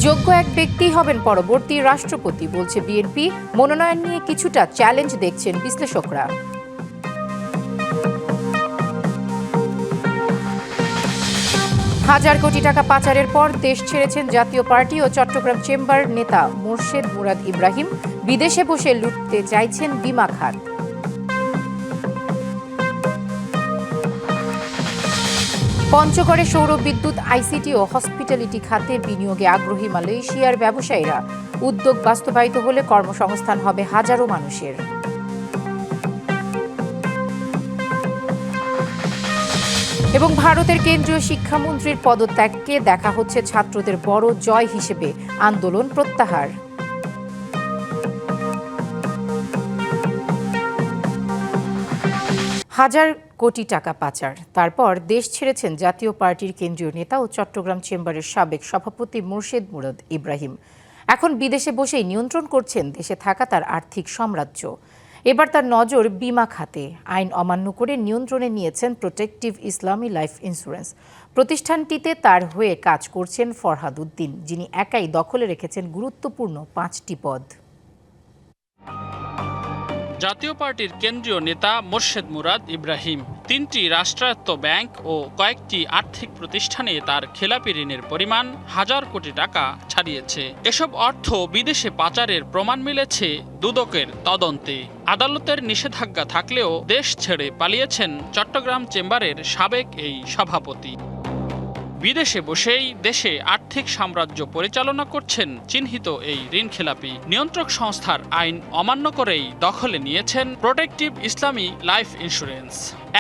যোগ্য এক ব্যক্তি হবেন পরবর্তী রাষ্ট্রপতি, বলছে বিএনপি। মনোনয়ন নিয়ে কিছুটা চ্যালেঞ্জ দেখছেন বিশ্লেষকরা। হাজার কোটি টাকা পাচারের পর দেশ ছেড়েছেন জাতীয় পার্টি ও চট্টগ্রাম চেম্বার নেতা মোর্শেদ মুরাদ ইব্রাহিম। বিদেশে বসে লুটতে চাইছেন বিমা খাত। পঞ্চগড়ে সৌর বিদ্যুৎ, আইসিটি ও হসপিটালিটি খাতে বিনিয়োগে আগ্রহী মালয়েশিয়ার ব্যবসায়ীরা। উদ্যোগ বাস্তবায়িত হলে কর্মসংস্থান হবে হাজারো মানুষের। এবং ভারতের কেন্দ্রীয় শিক্ষামন্ত্রীর পদত্যাগকে দেখা হচ্ছে ছাত্রদের বড় জয় হিসেবে, আন্দোলন প্রত্যাহার। হাজার কোটি টাকা পাচার, তারপর দেশ ছেড়েছেন জাতীয় পার্টির কেন্দ্রীয় নেতা ও চট্টগ্রাম চেম্বারের সাবেক সভাপতি মোর্শেদ মুরাদ ইব্রাহিম। এখন বিদেশে বসেই নিয়ন্ত্রণ করছেন দেশে থাকা তার আর্থিক সাম্রাজ্য। এবার তার নজর বিমা খাতে। আইন অমান্য করে নিয়ন্ত্রণে নিয়েছেন প্রোটেক্টিভ ইসলামী লাইফ ইন্স্যুরেন্স। প্রতিষ্ঠানটিতে তার হয়ে কাজ করছেন ফরহাদ উদ্দিন, যিনি একাই দখলে রেখেছেন গুরুত্বপূর্ণ 5টি পদ। জাতীয় পার্টির কেন্দ্রীয় নেতা মোর্শেদ মুরাদ ইব্রাহিম 3টি রাষ্ট্রায়ত্ত ব্যাংক ও কয়েকটি আর্থিক প্রতিষ্ঠানে তার খেলাপি ঋণের পরিমাণ হাজার কোটি টাকা ছাড়িয়েছে। এসব অর্থ বিদেশে পাচারের প্রমাণ মিলেছে দুদকের তদন্তে। আদালতের নিষেধাজ্ঞা থাকলেও দেশ ছেড়ে পালিয়েছেন চট্টগ্রাম চেম্বারের সাবেক এই সভাপতি। বিদেশে বসেই দেশে আর্থিক সাম্রাজ্য পরিচালনা করছেন চিহ্নিত এই ঋণখেলাপি। নিয়ন্ত্রক সংস্থার আইন অমান্য করেই দখলে নিয়েছেন প্রোটেক্টিভ ইসলামী লাইফ ইন্স্যুরেন্স।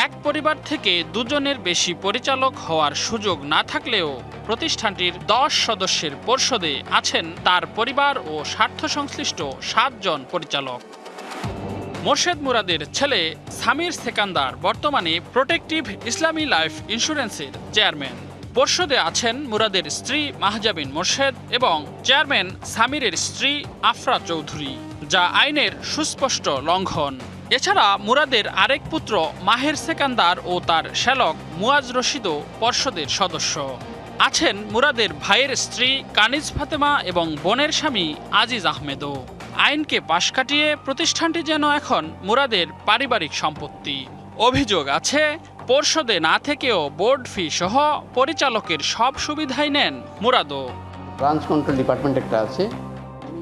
এক পরিবার থেকে দুজনের বেশি পরিচালক হওয়ার সুযোগ না থাকলেও প্রতিষ্ঠানটির 10 সদস্যের পর্ষদে আছেন তার পরিবার ও স্বার্থ সংশ্লিষ্ট 7 জন পরিচালক। মোর্শেদ মুরাদের ছেলে সামির সেকান্দার বর্তমানে প্রোটেক্টিভ ইসলামী লাইফ ইন্স্যুরেন্সের চেয়ারম্যান। পর্ষদে আছেন মুরাদের স্ত্রী মাহজাবিন মোর্শেদ এবং চেয়ারম্যান সামিরের স্ত্রী আফরা চৌধুরী, যা আইনের সুস্পষ্ট লঙ্ঘন। এছাড়া মুরাদের আরেক পুত্র মাহের সেকান্দার ও তার শ্যালক মুয়াজ রশিদও পর্ষদের সদস্য। আছেন মুরাদের ভাইয়ের স্ত্রী কানিজ ফাতেমা এবং বোনের স্বামী আজিজ আহমেদও। আইনকে পাশ কাটিয়ে প্রতিষ্ঠানটি যেন এখন মুরাদের পারিবারিক সম্পত্তি। অভিযোগ আছে, পর্ষদে না থেকেও বোর্ড ফি সহ পরিচালকের সব সুবিধাই নেন মুরাদও। ব্রাঞ্চ কন্ট্রোল ডিপার্টমেন্ট একটা আছে।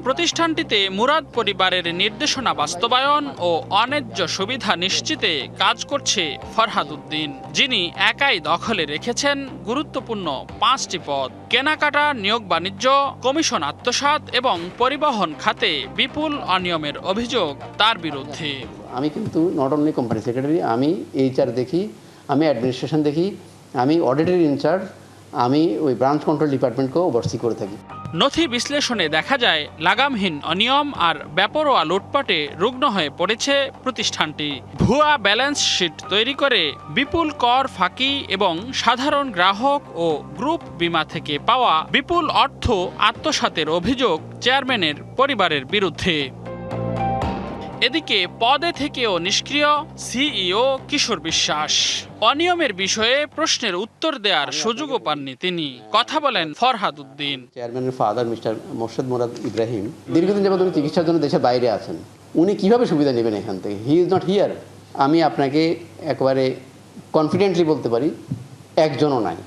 প্রতিষ্ঠানটিতে মুরাদ পরিবারের নির্দেশনা বাস্তবায়ন ও অন্যায্য সুবিধা নিশ্চিতে কাজ করছে ফরহাদ উদ্দিন, যিনি একাই দখলে রেখেছেন গুরুত্বপূর্ণ 5টি পদ। কেনাকাটা, নিয়োগ বাণিজ্য, কমিশন আত্মসাৎ এবং পরিবহন খাতে বিপুল অনিয়মের অভিযোগ তার বিরুদ্ধে। আমি কিন্তু নট অনলি কোম্পানি সেক্রেটারি, আমি এইচআর দেখি, আমি অ্যাডমিনিস্ট্রেশন দেখি, আমি অডিটের ইনচার্জ, আমি ওই ব্রাঞ্চ কন্ট্রোল ডিপার্টমেন্টকেও ওভারসি করে থাকি। নথি বিশ্লেষণে দেখা যায় লাগামহীন অনিয়ম আর বেপরোয়া লুটপাটে রুগ্ন হয়ে পড়েছে প্রতিষ্ঠানটি। ভুয়া ব্যালেন্স শিট তৈরি করে বিপুল কর ফাঁকি এবং সাধারণ গ্রাহক ও গ্রুপ বীমা থেকে পাওয়া বিপুল অর্থ আত্মসাতের অভিযোগ চেয়ারম্যানের পরিবারের বিরুদ্ধে। এদিকে পদে থেকেও নিষ্ক্রিয় সিইও কিশোর বিশ্বাস। অনিয়মের বিষয়ে প্রশ্নের উত্তর দেওয়ার সুযোগও পাননি তিনি। কথা বলেন ফরহাদ উদ্দিন। চেয়ারম্যানের ফাদার মিস্টার মোর্শেদ মুরাদ ইব্রাহিম দীর্ঘদিন যাবত উনি চিকিৎসার জন্য দেশের বাইরে আছেন। উনি কিভাবে সুবিধা নেবেন এখান থেকে? He is not here. আমি আপনাকে একেবারে কনফিডেন্টলি বলতে পারি, একজনও নাই।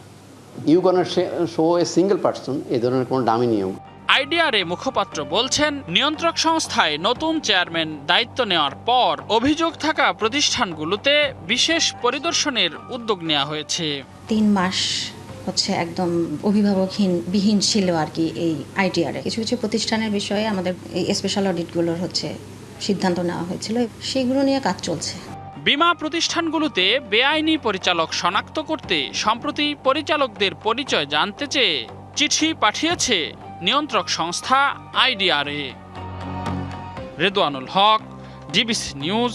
You can't show a single person এই ধরনের কোনো দামি নিয়ম। আইডিআরএ মুখপাত্র বলছেন, নিয়ন্ত্রক সংস্থায় নতুন চেয়ারম্যান দায়িত্ব নেওয়ার পর অভিযোগ থাকা প্রতিষ্ঠানগুলোতে বিশেষ পরিদর্শনের উদ্যোগ নেওয়া হয়েছে। 3 মাস হচ্ছে একদম অভিভাবকবিহীন ছিল আর কি এই আইডিআরএ। কিছু কিছু প্রতিষ্ঠানের বিষয়ে আমাদের এই স্পেশাল অডিটগুলোর হচ্ছে সিদ্ধান্ত নেওয়া হয়েছিল, সেগুলো নিয়ে কাজ চলছে। বীমা প্রতিষ্ঠানগুলোতে বেআইনি পরিচালক শনাক্ত করতে সম্প্রতি পরিচালকদের পরিচয় জানতে চেয়ে চিঠি পাঠিয়েছে নিয়ন্ত্রক সংস্থা আইডিআরএ। রেদওয়ানুল হক, ডিবিসি নিউজ,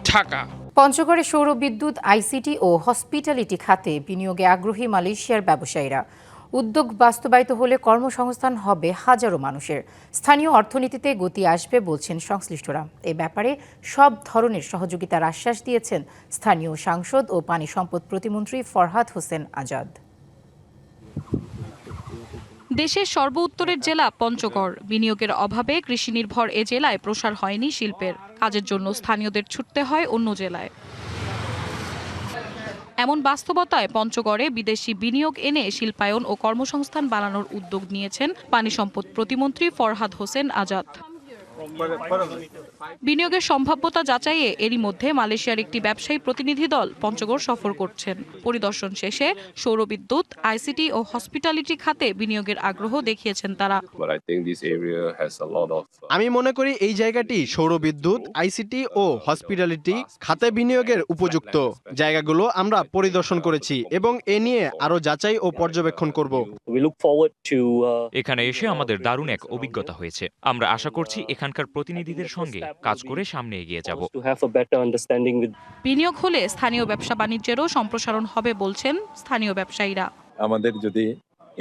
ঢাকা। পঞ্চগড়ে সৌর বিদ্যুৎ, আইসিটি ও হসপিটালিটি খাতে বিনিয়োগে আগ্রহী মালয়েশিয়ার ব্যবসায়ীরা। উদ্যোগ বাস্তবায়িত হলে কর্মসংস্থান হবে হাজারো মানুষের। স্থানীয় অর্থনীতিতে গতি আসবে বলছেন সংশ্লিষ্টরা। এ ব্যাপারে সব ধরনের সহযোগিতার আশ্বাস দিয়েছেন স্থানীয় সাংসদ ও পানি সম্পদ প্রতিমন্ত্রী ফরহাদ হোসেন আজাদ। দেশের সর্ব-উত্তরের জেলা পঞ্চগড়। বিনিয়োগের অভাবে কৃষিনির্ভর এ জেলায় প্রসার হয়নি শিল্পের। কাজের জন্য স্থানীয়দের ছুটতে হয় অন্য জেলায়। এমন বাস্তবতায় পঞ্চগড়ে বিদেশি বিনিয়োগ এনে শিল্পায়ন ও কর্মসংস্থান বাড়ানোর উদ্যোগ নিয়েছেন পানি সম্পদ প্রতিমন্ত্রী ফরহাদ হোসেন আজাদ। বিনিয়োগের সম্ভাব্যতা যাচাইয়ে এরই মধ্যে মালয়েশিয়ার একটি ব্যবসায়ী প্রতিনিধি দল পঞ্চগড় সফর করছেন। পরিদর্শন শেষে সৌরবিদ্যুৎ, আইসিটি ও হসপিটালিটি খাতে বিনিয়োগের আগ্রহ দেখিয়েছেন তারা। আমি মনে করি এই জায়গাটি সৌরবিদ্যুৎ, আইসিটি ও হসপিটালিটি খাতে বিনিয়োগের উপযুক্ত। জায়গাগুলো আমরা পরিদর্শন করেছি এবং এ নিয়ে আরো যাচাই ও পর্যবেক্ষণ করব। এখানে এসে আমাদের দারুণ এক অভিজ্ঞতা হয়েছে। আমরা আশা করছি এখানকার প্রতিনিধিদের সঙ্গে কাজ করে সামনে এগিয়ে যাব। বিনিয়োগ হলে স্থানীয় ব্যবসা বাণিজ্যেরও সম্প্রসারণ হবে বলছেন স্থানীয় ব্যবসায়ীরা। আমাদের যদি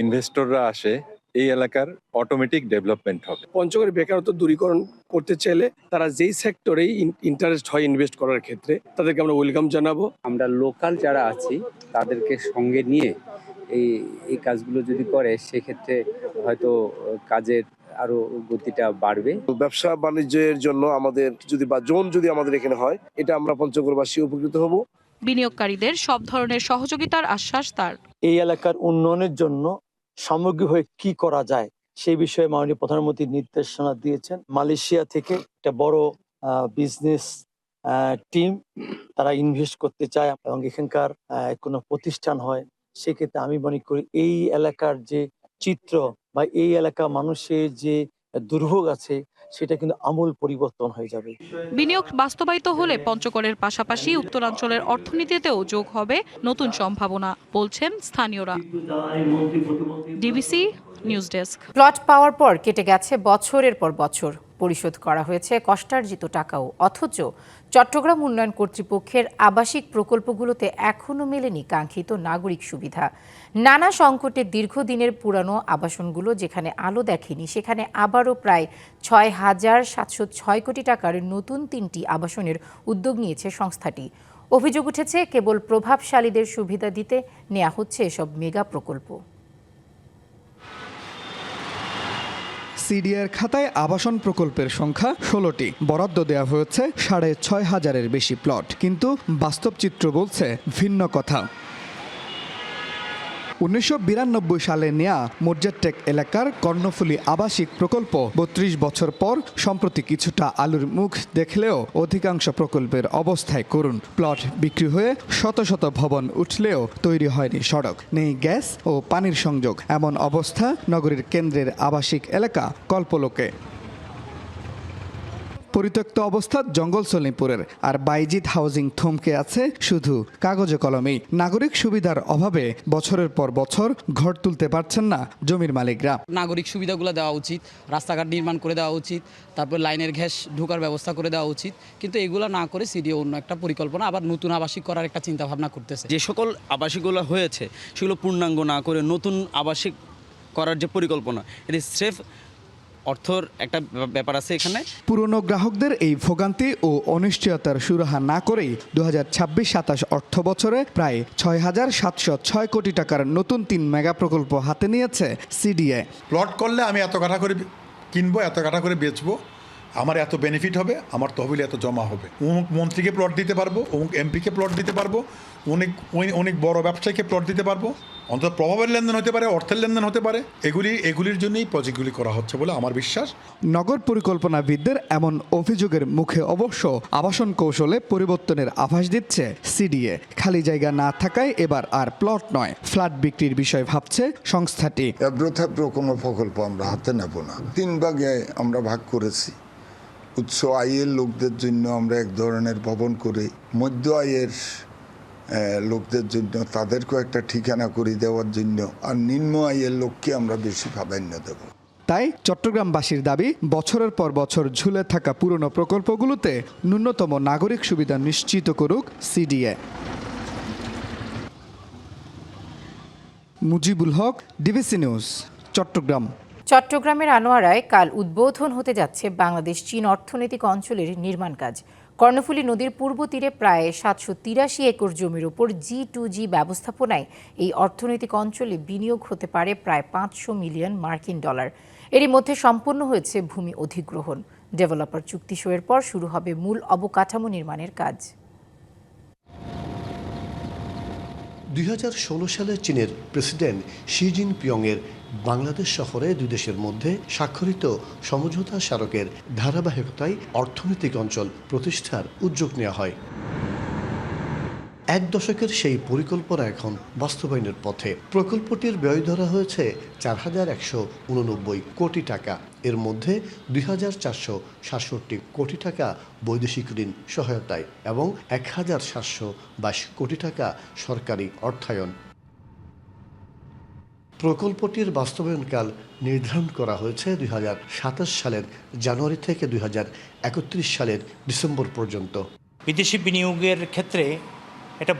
ইনভেস্টররা আসে এই এলাকার অটোমেটিক ডেভেলপমেন্ট হবে। পঞ্চগড়ের বেকারত্ব দূরীকরণ করতে চাইলে তারা যেই সেক্টরেই ইন্টারেস্ট হয় ইনভেস্ট করার ক্ষেত্রে তাদেরকে আমরা ওয়েলকাম জানাবো। আমরা লোকাল যারা আছি তাদেরকে সঙ্গে নিয়ে এই কাজগুলো যদি করে সেক্ষেত্রে হয়তো কাজের আরো গতিটা বাড়বে। ব্যবসা বাণিজ্যের জন্য আমাদের জোন যদি আমাদের এখানে হয়, এটা আমরা পঞ্চগড়বাসী উপকৃত হব। বিনিয়োগকারীদের সব ধরনের সহযোগিতার আশ্বাস তার। এই এলাকার উন্নয়নের জন্য সামগ্রিক হয়ে কি করা যায় সেই বিষয়ে মাননীয় প্রধানমন্ত্রী নির্দেশনা দিয়েছেন। মালয়েশিয়া থেকে একটা বড় বিজনেস টিম তারা ইনভেস্ট করতে চায় এবং এখানকার কোনো প্রতিষ্ঠান হয়, সেক্ষেত্রে আমি মনে করি এই এলাকার যে চিত্র বা এই এলাকা মানুষের যে দুর্ভোগ আছে সেটা কিন্তু আমূল পরিবর্তন হয়ে যাবে। বিনিয়োগ বাস্তবায়িত হলে পঞ্চগড়ের পাশাপাশি উত্তরাঞ্চলের অর্থনীতিতেও যোগ হবে নতুন সম্ভাবনা বলছেন স্থানীয়রা। DBC news desk. প্লট পাওয়ার পর কেটে গেছে বছরের পর বছর, পরিশোধ করা হয়েছে কষ্টার্জিত টাকাও, অথচ চট্টগ্রাম উন্নয়ন কর্তৃপক্ষের আবাসিক প্রকল্পগুলোতে এখনও মেলেনি কাঙ্ক্ষিত নাগরিক সুবিধা। নানা সংকটে দীর্ঘদিনের পুরানো আবাসনগুলো যেখানে আলো দেখেনি, সেখানে আবারও প্রায় ৬,৭০৬ কোটি টাকার নতুন ৩টি আবাসনের উদ্যোগ নিয়েছে সংস্থাটি। অভিযোগ উঠেছে কেবল প্রভাবশালীদের সুবিধা দিতে নেওয়া হচ্ছে এসব মেগা প্রকল্প। সিডিআর খাতায় আবাসন প্রকল্পের সংখ্যা ১৬টি, বরাদ্দ দেওয়া হয়েছে ৬,৫০০-এর বেশি প্লট, কিন্তু বাস্তব চিত্র বলছে ভিন্ন কথা। ১৯৯২ সালে নেয়া মর্যাদটেক এলাকার কর্ণফুলী আবাসিক প্রকল্প ৩২ বছর পর সম্প্রতি কিছুটা আলোর মুখ দেখলেও অধিকাংশ প্রকল্পের অবস্থায় করুণ। প্লট বিক্রি হয়ে শত শত ভবন উঠলেও তৈরি হয়নি সড়ক, নেই গ্যাস ও পানির সংযোগ। এমন অবস্থা নগরীর কেন্দ্রের আবাসিক এলাকা কল্পলোকে। পরিত্যক্ত অবস্থা জঙ্গল সলিমপুরের, আর বাইজিৎ হাউজিং থমকে আছে শুধু কাগজে কলমেই। নাগরিক সুবিধার অভাবে বছরের পর বছর ঘর তুলতে পারছেন না জমির মালিকরা। নাগরিক সুবিধাগুলো দেওয়া উচিত, রাস্তাঘাট নির্মাণ করে দেওয়া উচিত, তারপর লাইনের গ্যাস ঢোকার ব্যবস্থা করে দেওয়া উচিত, কিন্তু এগুলো না করে সিডিও অন্য একটা পরিকল্পনা আবার নতুন আবাসিক করার একটা চিন্তা ভাবনা করতেছে। যে সকল আবাসিকগুলো হয়েছে সেগুলো পূর্ণাঙ্গ না করে নতুন আবাসিক করার যে পরিকল্পনা, এটি স্রেফ অর্থর একটা ব্যাপার আছে এখানে। পুরনো গ্রাহকদের এই ভোগান্তি ও অনিশ্চয়তার সুরাহা না করেই ২০২৬-২৭ অর্থ বছরে প্রায় ৬,৭০৬ কোটি টাকার নতুন ৩ মেগা প্রকল্প হাতে নিয়েছে সিডিএ। প্লট করলে আমি এত কাঠা করে কিনবো, এত কাঠা করে বেচবো, আমার এত বেনিফিট হবে, আমার তহবিলে এত জমা হবে। অমুক মন্ত্রীকে প্লট দিতে পারবো, অমুক এমপিকে প্লট দিতে পারবো, অনেক বড় ব্যবসায়ীকে প্লট দিতে পারবো। অন্তত প্রভাবের লেনদেন হতে পারে, অর্থের লেনদেন হতে পারে। এগুলির জন্যই প্রজেক্টগুলি করা হচ্ছে বলে আমার বিশ্বাস। নগর পরিকল্পনাবিদদের এমন অভিযোগের মুখে অবশ্য আবাসন কৌশলে পরিবর্তনের আভাস দিচ্ছে সিডিএ। খালি জায়গা না থাকায় এবার আর প্লট নয়, ফ্ল্যাট বিক্রির বিষয় ভাবছে সংস্থাটি। এবড়ো কোনো প্রকল্প আমরা হাতে নেব না। 3 ভাগে আমরা ভাগ করেছি। উচ্চ আয়ের লোকদের জন্য আমরা এক ধরনের ভবন করে, মধ্য আয়ের লোকদের জন্য তাদেরকেও একটা ঠিকানা করে দেওয়ার জন্য, আর নিম্ন আয়ের লোককে আমরা বেশি প্রাধান্য দেব। তাই চট্টগ্রামবাসীর দাবি, বছরের পর বছর ঝুলে থাকা পুরনো প্রকল্পগুলোতে ন্যূনতম নাগরিক সুবিধা নিশ্চিত করুক CDA. Mujibul Haque, DBC news, Chittagong. চট্টগ্রামের আনোয়ারায় কাল উদ্বোধন হতে যাচ্ছে বাংলাদেশ চীন অর্থনৈতিক অঞ্চলের নির্মাণ কাজ। কর্ণফুলী নদীর পূর্ব তীরে প্রায় 783 একর জমির ওপর G2G ব্যবস্থাপনায় এই অর্থনৈতিক অঞ্চলে বিনিয়োগ হতে পারে প্রায় $500 মিলিয়ন। এরই মধ্যে সম্পন্ন হয়েছে ভূমি অধিগ্রহণ। ডেভেলপার চুক্তি সইয়ের পর শুরু হবে মূল অবকাঠামো নির্মাণের কাজ। 2016 সালে চীনের প্রেসিডেন্ট শি জিনপিংয়ের বাংলাদেশ সফরে দুই দেশের মধ্যে স্বাক্ষরিত সমঝোতা স্মারকের ধারাবাহিকতায় অর্থনৈতিক অঞ্চল প্রতিষ্ঠার উদ্যোগ নেওয়া হয়। এক দশকের সেই পরিকল্পনা এখন বাস্তবায়নের পথে। প্রকল্পটির ব্যয় ধরা হয়েছে 4,189 কোটি টাকা। এর মধ্যে 2,467 কোটি টাকা বৈদেশিক ঋণ সহায়তায় এবং 1,722 কোটি টাকা সরকারি অর্থায়ন। প্রকল্পটির বাস্তবায়নকাল নির্ধারণ করা হয়েছে 2027 সালের জানুয়ারি থেকে 2031 সালের ডিসেম্বর পর্যন্ত। বিদেশি বিনিয়োগের ক্ষেত্রে এটা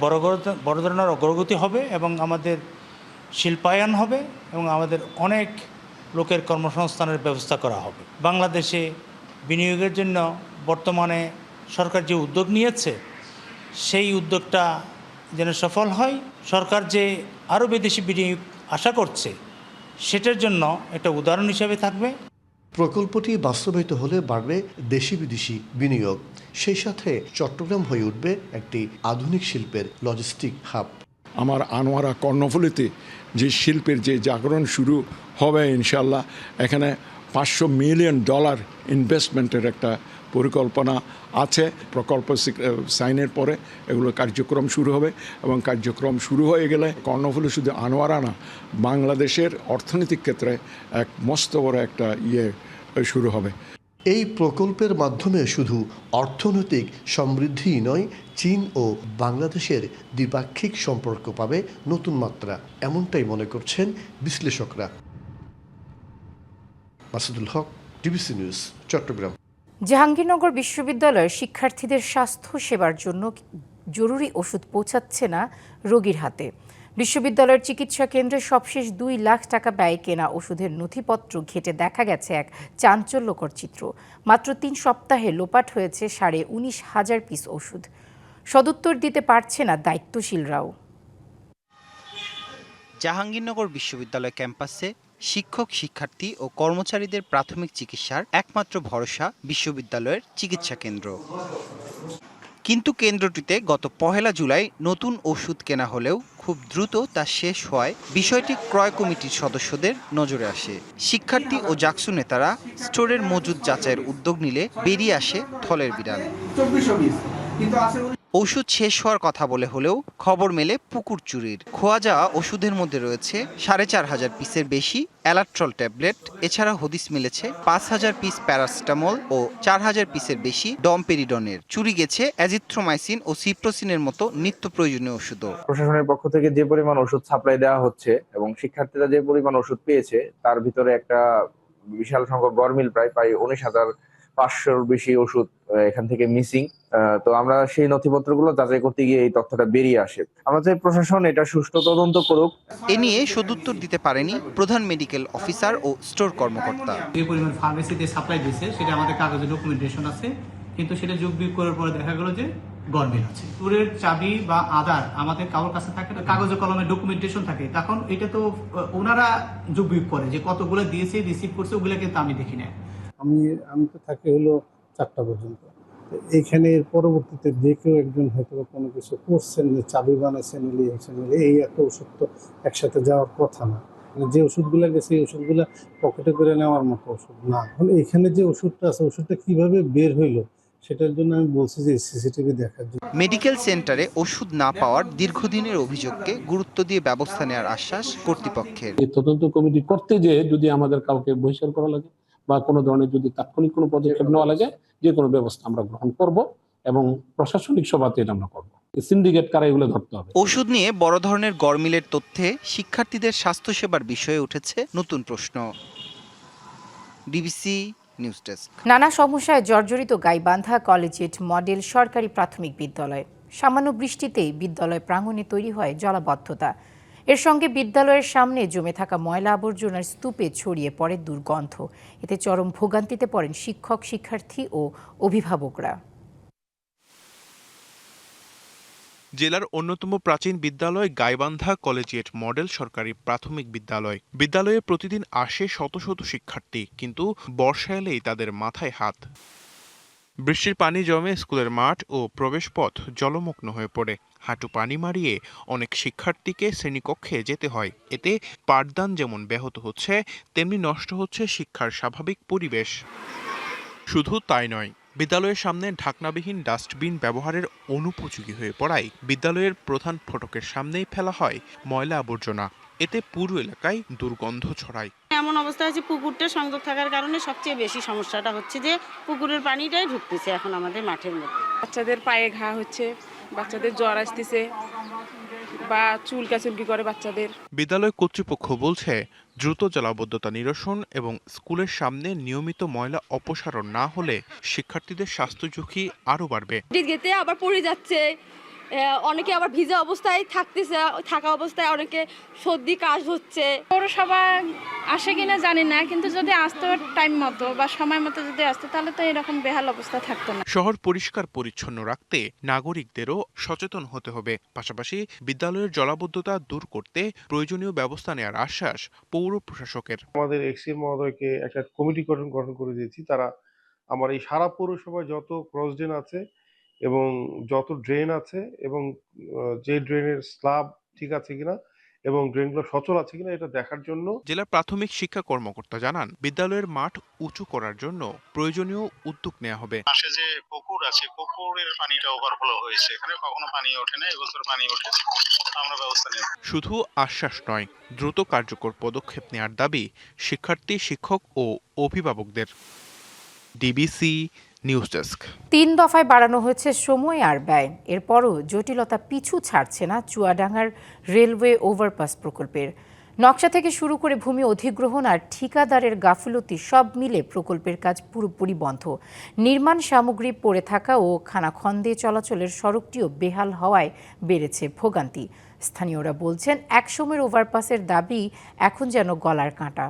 বড় ধরনের অগ্রগতি হবে এবং আমাদের শিল্পায়ন হবে এবং আমাদের অনেক লোকের কর্মসংস্থানের ব্যবস্থা করা হবে। বাংলাদেশে বিনিয়োগের জন্য বর্তমানে সরকার যে উদ্যোগ নিয়েছে সেই উদ্যোগটা যেন সফল হয়। সরকার যে আরও বিদেশি বিনিয়োগ আশা করছে সেটার জন্য একটা উদাহরণ হিসেবে থাকবে। প্রকল্পটি বাস্তবায়িত হলে বাড়বে দেশি বিদেশি বিনিয়োগ, সেই সাথে চট্টগ্রাম হয়ে উঠবে একটি আধুনিক শিল্পের লজিস্টিক হাব। আমার আনোয়ারা কর্ণফুলীতে যে শিল্পের যে জাগরণ শুরু হবে ইনশাল্লাহ, এখানে $500 মিলিয়ন ইনভেস্টমেন্টের একটা পরিকল্পনা আছে। প্রকল্প সাইনের পরে এগুলো কার্যক্রম শুরু হবে এবং কার্যক্রম শুরু হয়ে গেলে কর্ণফুলী শুধু আনোয়ারা না, বাংলাদেশের অর্থনৈতিক ক্ষেত্রে এক মস্ত বড় একটা শুরু হবে। এই প্রকল্পের মাধ্যমে শুধু অর্থনৈতিক সমৃদ্ধিই নয়, চীন ও বাংলাদেশের দ্বিপাক্ষিক সম্পর্ক পাবে নতুন মাত্রা, এমনটাই মনে করছেন বিশ্লেষকরা। মাসুদুল হক, ডিবিসি নিউজ, চট্টগ্রাম। জাহাঙ্গীরনগর বিশ্ববিদ্যালয়ের শিক্ষার্থীদের স্বাস্থ্য সেবার জন্য জরুরি ওষুধ পৌঁছাচ্ছে না রোগীর হাতে। বিশ্ববিদ্যালয়ের চিকিৎসা কেন্দ্রে সবশেষ 2 লাখ টাকা ব্যয়ে কেনা ওষুধের নথিপত্র ঘেঁটে দেখা গেছে এক চাঞ্চল্যকর চিত্র। মাত্র 3 সপ্তাহে লোপাট হয়েছে 19,500 পিস ওষুধ। সদুত্তর দিতে পারছে না দায়িত্বশীলরাও। জাহাঙ্গীরনগর বিশ্ববিদ্যালয় ক্যাম্পাসে শিক্ষক, শিক্ষার্থী ও কর্মচারীদের প্রাথমিক চিকিৎসার একমাত্র ভরসা বিশ্ববিদ্যালয়ের চিকিৎসা কেন্দ্র। কিন্তু কেন্দ্রটিতে গত 1 জুলাই নতুন ওষুধ কেনা হলেও খুব দ্রুত তা শেষ হওয়ায় বিষয়টি ক্রয় কমিটির সদস্যদের নজরে আসে। শিক্ষার্থী ও জাকসু নেতারা স্টোরের মজুদ যাচাইয়ের উদ্যোগ নিলে বেরিয়ে আসে থলের বিড়াল। ওষুধ শেষ হওয়ার কথা বলে হলেও খবর মেলে পুকুর চুরির। খোয়া যাওয়া ওষুধের মধ্যে রয়েছে 4,500 পিসের বেশি অ্যালাট্রল ট্যাবলেট। এছাড়া হদিস মিলেছে 5,000 পিস প্যারাসিটামল ও 4,000 পিসের বেশি ডমপেরিডনের। চুরি গেছে অ্যাজিথ্রোমাইসিন ও সিপ্রোসিনের মতো নিত্য প্রয়োজনীয় ওষুধও। প্রশাসনের পক্ষ থেকে যে পরিমাণ ওষুধ সাপ্লাই দেওয়া হচ্ছে এবং শিক্ষার্থীরা যে পরিমাণ ওষুধ পেয়েছে তার ভিতরে একটা বিশাল সংখ্যক গরমিল, প্রায় 19,500 বেশি ওষুধ এখান থেকে মিসিং। তো আমরা সেই নথিপত্রগুলো যাচাই করতে গিয়ে এই তথ্যটা বেরিয়ে আসে। আমরা চাই প্রশাসন এটা সুষ্ঠু তদন্ত করুক। এ নিয়ে সদুত্তর দিতে পারেনি প্রধান মেডিকেল অফিসার ও স্টোর কর্মকর্তা। যে পরিমাণ ফার্মেসিতে সাপ্লাই দিয়েছে সেটা আমাদের কাগজে ডকুমেন্টেশন আছে, কিন্তু সেটা যোগ বিয়োগ করার পরে দেখা গেল যে গরমিল আছে। স্টোরের চাবি বা আধার আমাদের কারোর কাছে থাকে, কাগজে কলমে ডকুমেন্টেশন থাকে, তখন এটা তো ওনারা যোগ বিয়োগ করে যে কতগুলো দিয়েছে, রিসিভ করছে, ওগুলো কিন্তু আমি দেখি না। আমি তো থাকি হলো 4টা পর্যন্ত। এইখানে পরবর্তীতে যে কেউ একজন হয়তো কোনো কিছু করছেন, যে চাবি বানাইছেন, এই একটা ওষুধ তো একসাথে যাওয়ার কথা না। যে ওষুধগুলো গেছে এই ওষুধগুলো পকেটে করে নেওয়ার মতো ওষুধ না। এখন এখানে যে ওষুধটা আছে, ওষুধটা কিভাবে বের হইলো সেটার জন্য আমি বলছি যে সিসিটিভি দেখার জন্য। মেডিকেল সেন্টারে ওষুধ না পাওয়ার দীর্ঘদিনের অভিযোগকে গুরুত্ব দিয়ে ব্যবস্থা নেওয়ার আশ্বাস কর্তৃপক্ষের। এই তদন্ত কমিটি করতে যে যদি আমাদের কাউকে বহিষ্কার করা লাগে বা কোনো ধরনের যদি তাৎক্ষণিক কোনো পদক্ষেপ নেওয়া লাগে, যে কোনো ব্যবস্থা আমরা গ্রহণ করব এবং প্রশাসনিক সভাতে এটা আমরা করব। সিন্ডিকেট কারা এগুলো ধরতে হবে। ওষুধ নিয়ে বড় ধরনের গরমিলের তথ্যে শিক্ষার্থীদের স্বাস্থ্যসেবার বিষয়ে উঠেছে নতুন প্রশ্ন। DBC news desk. নানা সমস্যায় জর্জরিত গাইবান্ধা কলেজিয়েট মডেল সরকারি প্রাথমিক বিদ্যালয়। সামান্য বৃষ্টিতেই বিদ্যালয় প্রাঙ্গণে তৈরি হয় জলাবদ্ধতা। এর সঙ্গে বিদ্যালয়ের সামনে জমে থাকা ময়লা আবর্জনার স্তূপে ছড়িয়ে পড়ে দুর্গন্ধ। এতে চরম ভোগান্তিতে পড়েন শিক্ষক, শিক্ষার্থী ও অভিভাবকরা। জেলার অন্যতম প্রাচীন বিদ্যালয় গাইবান্ধা কলেজিয়েট মডেল সরকারি প্রাথমিক বিদ্যালয়। বিদ্যালয়ে প্রতিদিন আসে শত শত শিক্ষার্থী, কিন্তু বর্ষা এলেই তাদের মাথায় হাত। বৃষ্টির পানি জমে স্কুলের মাঠ ও প্রবেশপথ জলমগ্ন হয়ে পড়ে। হাঁটু পানি মারিয়ে অনেক শিক্ষার্থীকে শ্রেণীকক্ষে যেতে হয়। এতে পাঠদান যেমন ব্যাহত হচ্ছে, তেমনি নষ্ট হচ্ছে শিক্ষার স্বাভাবিক পরিবেশ। শুধু তাই নয়, বিদ্যালয়ের সামনে ঢাকনাবিহীন ডাস্টবিন ব্যবহারের অনুপযোগী হয়ে পড়ায় বিদ্যালয়ের প্রধান ফটকের সামনেই ফেলা হয় ময়লা আবর্জনা। এতে পুরো এলাকায় দুর্গন্ধ ছড়ায়। এমন অবস্থা হচ্ছে, পুকুরটা সংযোগ থাকার কারণে সবচেয়ে বেশি সমস্যাটা হচ্ছে যে পুকুরের পানিটাই ঢুকতেছে এখন আমাদের মাঠের মধ্যে। বাচ্চাদের পায়ে ঘা হচ্ছে, বাচ্চাদের জ্বর আসতেছে বা চুলকাচুলকি করে বাচ্চাদের। বিদ্যালয় কর্তৃপক্ষ বলছে, দ্রুত জলাবদ্ধতা নিরসন এবং স্কুলের সামনে নিয়মিত ময়লা অপসারণ না হলে শিক্ষার্থীদের স্বাস্থ্য ঝুঁকি আরও বাড়বে। আবার পড়ে যাচ্ছে, অনেকে আবার ভিজা অবস্থায় থাকা অবস্থায় অনেকে সর্দি কাশ হচ্ছে। পৌরসভা আসে কিনা জানি না, কিন্তু যদি আসতো টাইম মতো বা সময় মতো যদি আসতো তাহলে তো এরকম বেহাল অবস্থা থাকতো না। শহর পরিষ্কার পরিচ্ছন্ন রাখতে নাগরিকদেরও সচেতন হতে হবে। পাশাপাশি বিদ্যালয়ের জলাবদ্ধতা দূর করতে প্রয়োজনীয় ব্যবস্থা নেওয়ার আশ্বাস পৌর প্রশাসকের। আমাদের এক্সি মহোদয়কে একটা কমিটি গঠন করে দিয়েছি। তারা আমার এই সারা পৌরসভায় যত ক্রস ড্রেন আছে এবং যত ড্রেন আছে এবং যে ড্রেনের স্ল্যাব ঠিক আছে কিনা এবং ড্রেনগুলো সচল আছে কিনা এটা দেখার জন্য জেলা প্রাথমিক শিক্ষা কর্মকর্তা জানান, বিদ্যালয়ের মাঠ উঁচু করার জন্য প্রয়োজনীয় উদ্যোগ নেওয়া হবে। পাশে যে পুকুর আছে, পুকুরের পানিটা ওভারফ্লো হয়েছে, এখানে কখনো পানি ওঠে না, এবছর পানি ওঠে, আমরা ব্যবস্থা নেব। শুধু আশ্বাস নয়, দ্রুত কার্যকর পদক্ষেপ নেওয়ার দাবি শিক্ষার্থী, শিক্ষক ও অভিভাবকদের। DBC news desk. 3 দফায় বাড়ানো হয়েছে সময় আর ব্যয়, এরপরও জটিলতা পিছু ছাড়ছে না চুয়াডাঙ্গার রেলওয়ে ওভারপাস প্রকল্পের। নকশা থেকে শুরু করে ভূমি অধিগ্রহণ আর ঠিকাদারের গাফিলতি সব মিলে প্রকল্পের কাজ পুরোপুরি বন্ধ। নির্মাণ সামগ্রী পড়ে থাকা ও খানাখন্দে চলাচলের সড়কটিও বেহাল হওয়ায় বেড়েছে ভোগান্তি। স্থানীয়রা বলছেন, একসময়ের ওভারপাসের দাবি এখন যেন গলার কাঁটা।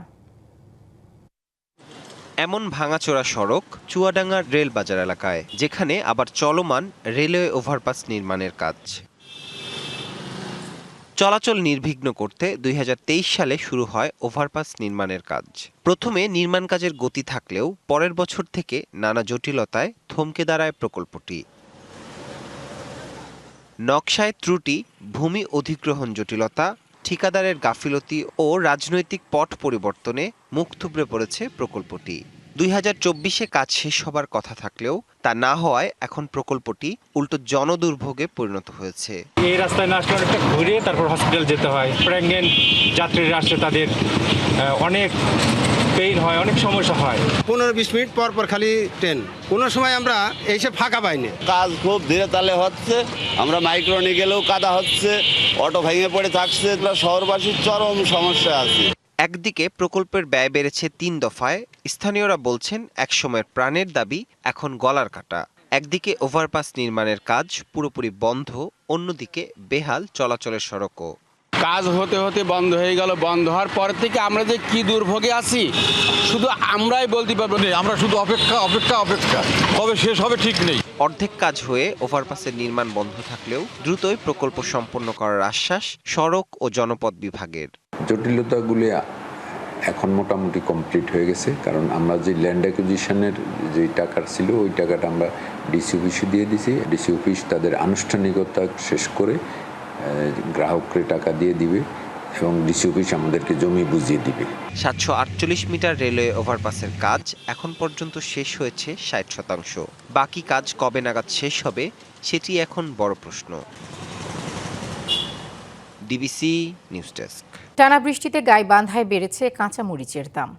এমন ভাঙাচোরা সড়ক চুয়াডাঙ্গার রেল বাজার এলাকায়, যেখানে আবার চলমান রেলওয়ে ওভারপাস নির্মাণের কাজ। চলাচল নির্বিঘ্ন করতে 2023 সালে শুরু হয় ওভারপাস নির্মাণের কাজ। প্রথমে নির্মাণ কাজের গতি থাকলেও পরের বছর থেকে নানা জটিলতায় থমকে দাঁড়ায় প্রকল্পটি। নকশায় ত্রুটি, ভূমি অধিগ্রহণ জটিলতা, ঠিকাদারের গাফিলতি ও রাজনৈতিক পট পরিবর্তনে মুখ থুবড়ে পড়েছে প্রকল্পটি। 2024-এ কাজ শেষ হবার কথা থাকলেও তা না হওয়ায় এখন প্রকল্পটি উল্টো জনদুর্ভোগে পরিণত হয়েছে। এই রাস্তায় না আসলে অনেকটা ঘুরে তারপর হসপিটাল যেতে হয়। প্রেগনেন্ট যাত্রীরা আসলে তাদের অনেক পেইন হয়, অনেক সমস্যা হয়। 15-20 মিনিট পর পর খালি ট্রেন, কোনো সময় আমরা এসে ফাঁকা পাইনি। কাজ খুব ধীরে তালে হচ্ছে, আমরা মাইক্রো নিয়ে গেলেও কাদা হচ্ছে, অটো ভেঙে পড়ে থাকছে, শহরবাসীর চরম সমস্যা আছে। একদিকে প্রকল্পের ব্যয় বেড়েছে 3 দফায়, স্থানীয়রা বলছেন একসময়ের প্রাণের দাবি এখন গলার কাটা। একদিকে ওভারপাস নির্মাণের কাজ পুরোপুরি বন্ধ, অন্যদিকে বেহাল চলাচলের সড়কও। কাজ হতে হতে বন্ধ হয়ে গেল। বন্ধ হওয়ার পর থেকে আমরা যে কি দুর্ভোগে আছি শুধু আমরাই বলতে পারবো। আমরা শুধু অপেক্ষা, কবে শেষ হবে ঠিক নেই। অর্ধেক কাজ হয়ে ওভারপাসের নির্মাণ বন্ধ থাকলেও দ্রুতই প্রকল্প সম্পন্ন করার আশ্বাস সড়ক ও জনপথ বিভাগের। জটিলতাগুলি এখন মোটামুটি কমপ্লিট হয়ে গেছে, কারণ আমরা যে ল্যান্ড অ্যাকুইজিশনের যে টাকা ছিল ওই টাকাটা আমরা ডিসি অফিসে দিয়ে দিছি। ডিসি অফিস তাদের আনুষ্ঠানিকতা শেষ করে গ্রাহককে টাকা দিয়ে দিবে এবং ডিসি অফিস আমাদেরকে জমি বুঝিয়ে দিবে। 748 মিটার রেলওয়ে ওভারপাসের কাজ এখন পর্যন্ত শেষ হয়েছে 60%। বাকি কাজ কবে নাগাদ শেষ হবে সেটি এখন বড় প্রশ্ন। DBC news desk. টানা বৃষ্টিতে গাইবান্ধায় বেড়েছে কাঁচা মরিচের দাম।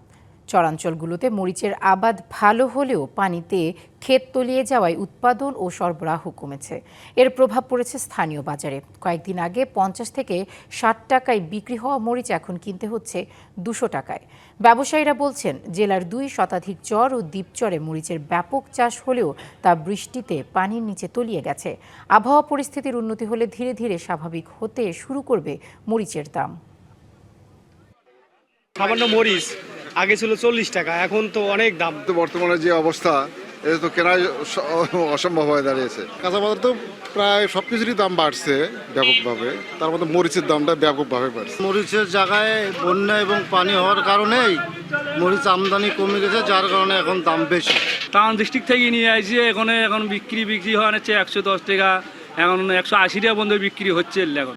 চরাঞ্চলগুলোতে মরিচের আবাদ ভালো হলেও পানিতে ক্ষেত তলিয়ে যাওয়ায় উৎপাদন ও সরবরাহ কমেছে। এর প্রভাব পড়েছে স্থানীয় বাজারে। কয়েকদিন আগে 50 থেকে 60 টাকায় বিক্রি হওয়া মরিচ এখন কিনতে হচ্ছে 200 টাকায়। ব্যবসায়ীরা বলছেন, জেলার 2 শতাধিক চর ও দ্বীপচরে মরিচের ব্যাপক চাষ হলেও তা বৃষ্টিতে পানির নিচে তলিয়ে গেছে। আবহাওয়া পরিস্থিতির উন্নতি হলে ধীরে ধীরে স্বাভাবিক হতে শুরু করবে মরিচের দাম। সামান্য মরিচ আগে ছিল 40 টাকা, এখন তো অনেক দাম। তো বর্তমানে যে অবস্থা, এই তো কেনাই অসম্ভব হয়ে দাঁড়িয়েছে। কাঁচাবাজার তো প্রায় সব কিছুরই দাম বাড়ছে ব্যাপকভাবে, তার মধ্যে মরিচের দামটা ব্যাপকভাবে বাড়ছে। মরিচের জায়গায় বন্যা এবং পানি হওয়ার কারণেই মরিচ আমদানি কমে গেছে, যার কারণে এখন দাম বেশি। টাউন ডিস্ট্রিক্ট থেকে নিয়ে আসছে, এখন বিক্রি হয় হচ্ছে 110 টাকা, এখন 180 টাকা পর্যন্ত বিক্রি হচ্ছে এখন।